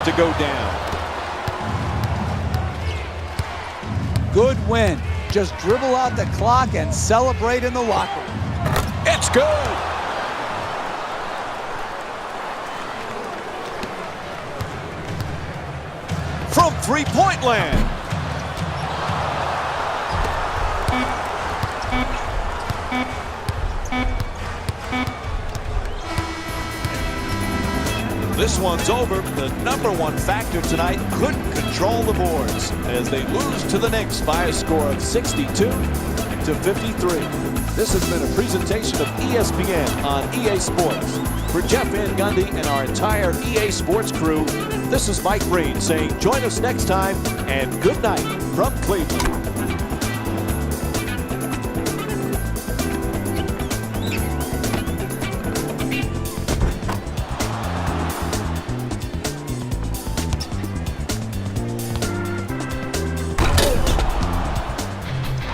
to go down. Good win. Just dribble out the clock and celebrate in the locker room. It's good. From three-point land. This one's over. The number one factor tonight couldn't control the boards as they lose to the Knicks by a score of 62-53. This has been a presentation of ESPN on EA Sports. For Jeff Van Gundy and our entire EA Sports crew, this is Mike Breen saying join us next time and good night from Cleveland.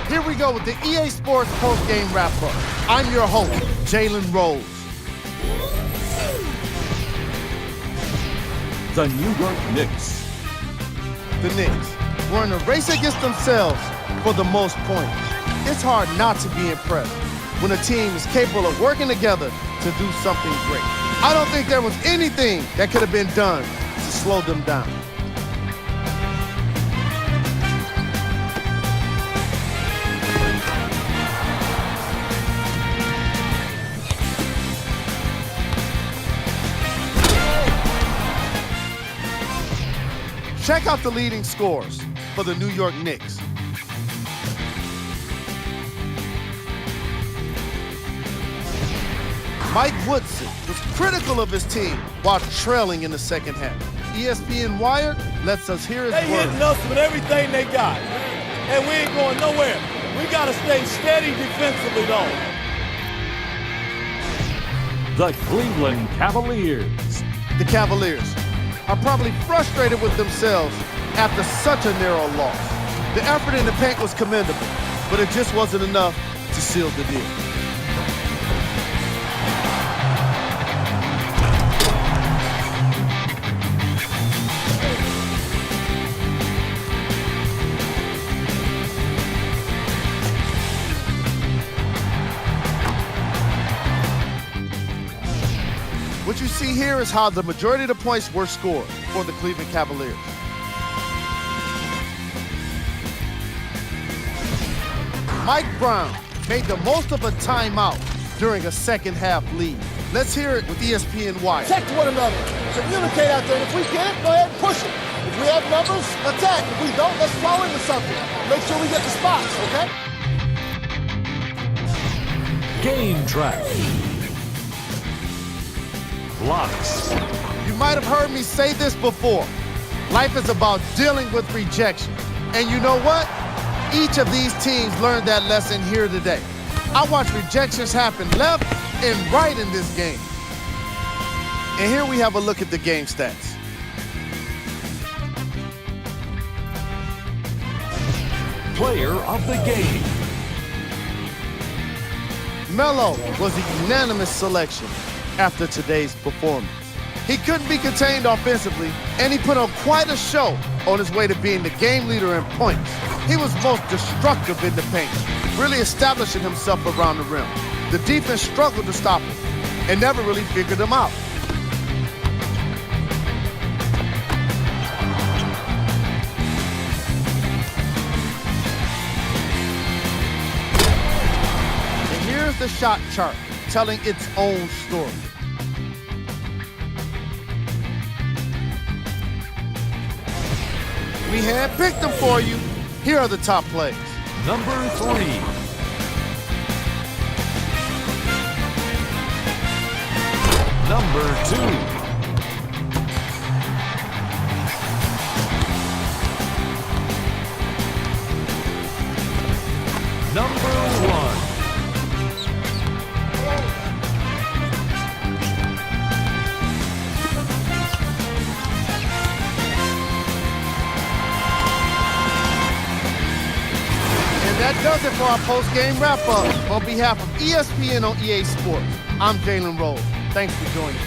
Here we go with the EA Sports post-game wrap-up. I'm your host, Jalen Rose. The New York Knicks. The Knicks were in a race against themselves for the most points. It's hard not to be impressed when a team is capable of working together to do something great. I don't think there was anything that could have been done to slow them down. Check out the leading scores for the New York Knicks. Mike Woodson was critical of his team while trailing in the second half. ESPN Wired lets us hear his They words. hitting us with everything they got, and we ain't going nowhere. We got to stay steady defensively, though. The Cleveland Cavaliers. The Cavaliers are probably frustrated with themselves after such a narrow loss. The effort in the paint was commendable, but it just wasn't enough to seal the deal. What you see here is how the majority of the points were scored for the Cleveland Cavaliers. Mike Brown made the most of a timeout during a second half lead. Let's hear it with ESPN Wire. Protect one another. Communicate out there. And if we can, go ahead and push it. If we have numbers, attack. If we don't, let's fall into something. Make sure we get the spots, okay? Game track. Blocks. You might have heard me say this before. Life is about dealing with rejection. And you know what? Each of these teams learned that lesson here today. I watched rejections happen left and right in this game. And here we have a look at the game stats. Player of the game. Melo was a unanimous selection after today's performance. He couldn't be contained offensively, and he put on quite a show on his way to being the game leader in points. He was most destructive in the paint, really establishing himself around the rim. The defense struggled to stop him and never really figured him out. And here's the shot chart telling its own story. We handpicked them for you. Here are the top plays. Number 3. Number 2. Number 1. That does it for our post-game wrap-up. On behalf of ESPN on EA Sports, I'm Jalen Rose. Thanks for joining.